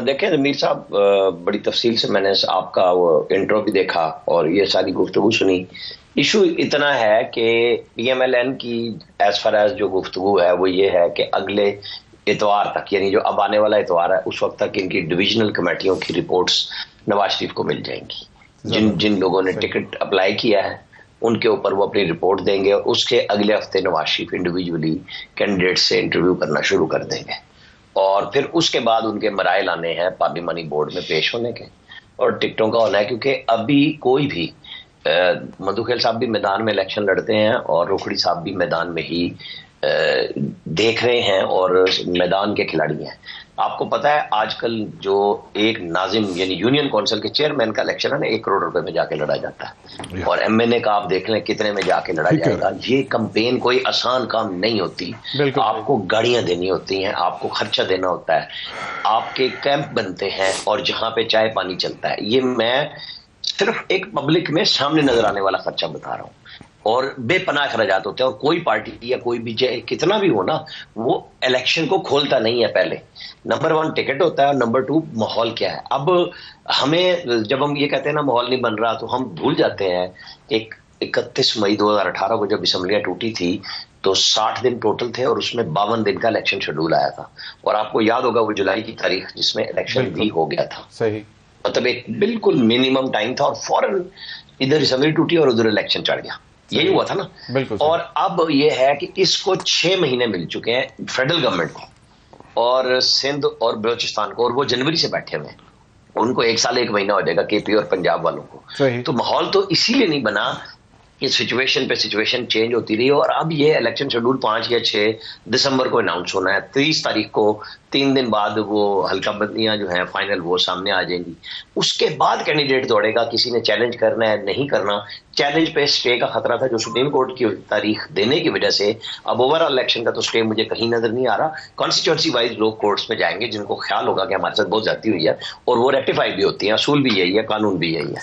देखें मीर साहब, बड़ी तफसील से मैंने आपका वो इंट्रो भी देखा और ये सारी गुफ्तगू सुनी। इशू इतना है कि पीएमएलएन की एज फार एज जो गुफ्तगू है वो ये है कि अगले इतवार तक, यानी जो अब आने वाला इतवार है, उस वक्त तक इनकी डिविजनल कमेटियों की रिपोर्ट्स नवाज शरीफ को मिल जाएंगी। जिन जिन लोगों ने सही। टिकट अप्लाई किया है उनके ऊपर वो अपनी रिपोर्ट देंगे और उसके अगले हफ्ते नवाज शरीफ इंडिविजुअली कैंडिडेट से इंटरव्यू करना शुरू कर देंगे और फिर उसके बाद उनके मराइल आने हैं पार्लिमानी बोर्ड में पेश होने के और टिकटों का होना है, क्योंकि अभी कोई भी मधुखेल साहब भी मैदान में इलेक्शन लड़ते हैं और रोखड़ी साहब भी मैदान में ही देख रहे हैं और मैदान के खिलाड़ी हैं। आपको पता है आजकल जो एक नाजिम यानी यूनियन काउंसिल के चेयरमैन का इलेक्शन है ना, 1 करोड़ रुपए में जाके लड़ा जाता है और एमएनए का आप देख लें कितने में जाके लड़ा ठीक है। जाएगा। ये कंपेन कोई आसान काम नहीं होती। बिल्कुल सही। आपको गाड़ियां देनी होती हैं, आपको खर्चा देना होता है, आपके कैंप बनते हैं और जहां पे चाय पानी चलता है। ये मैं सिर्फ एक पब्लिक में सामने नजर आने वाला खर्चा बता रहा हूँ और बेपनाह अखराजात होते हैं और कोई पार्टी या कोई भी कितना भी हो ना, वो इलेक्शन को खोलता नहीं है। पहले नंबर 1 टिकट होता है और नंबर 2 माहौल क्या है। अब हमें जब हम ये कहते हैं ना माहौल नहीं बन रहा, तो हम भूल जाते हैं एक 31 मई 2018 को जब असम्बलियां टूटी थी तो 60 दिन टोटल थे और उसमें 52 दिन का इलेक्शन शेड्यूल आया था और आपको याद होगा वो जुलाई की तारीख जिसमें इलेक्शन भी बिल्कुल हो गया था। सही। मतलब एक बिल्कुल मिनिमम टाइम था और फौरन इधर असम्बली टूटी और उधर इलेक्शन चढ़ गया। यही सही। हुआ था ना। बिल्कुल सही। और अब ये है कि इसको 6 महीने मिल चुके हैं फेडरल गवर्नमेंट को और सिंध और बलूचिस्तान को, और वो जनवरी से बैठे हुए हैं। उनको 1 साल 1 महीना हो जाएगा केपी और पंजाब वालों को। सही। तो माहौल तो इसीलिए नहीं बना कि सिचुएशन पे सिचुएशन चेंज होती रही और अब ये इलेक्शन शेड्यूल 5 या 6 दिसंबर को अनाउंस होना है। 30 तारीख को 3 दिन बाद वो हल्का बंदियां जो हैं फाइनल वो सामने आ जाएंगी। उसके बाद कैंडिडेट दौड़ेगा, किसी ने चैलेंज करना है नहीं करना। चैलेंज पे स्टे का खतरा था जो सुप्रीम कोर्ट की तारीख देने की वजह से अब ओवरऑल इलेक्शन का तो स्टे मुझे कहीं नजर नहीं आ रहा। कॉन्स्टिट्यूंसी वाइज लोग कोर्ट्स में जाएंगे जिनको ख्याल होगा कि हमारे साथ बहुत ज्यादती हुई है और वो रेक्टिफाई भी होती है। असूल भी यही है, कानून भी यही है।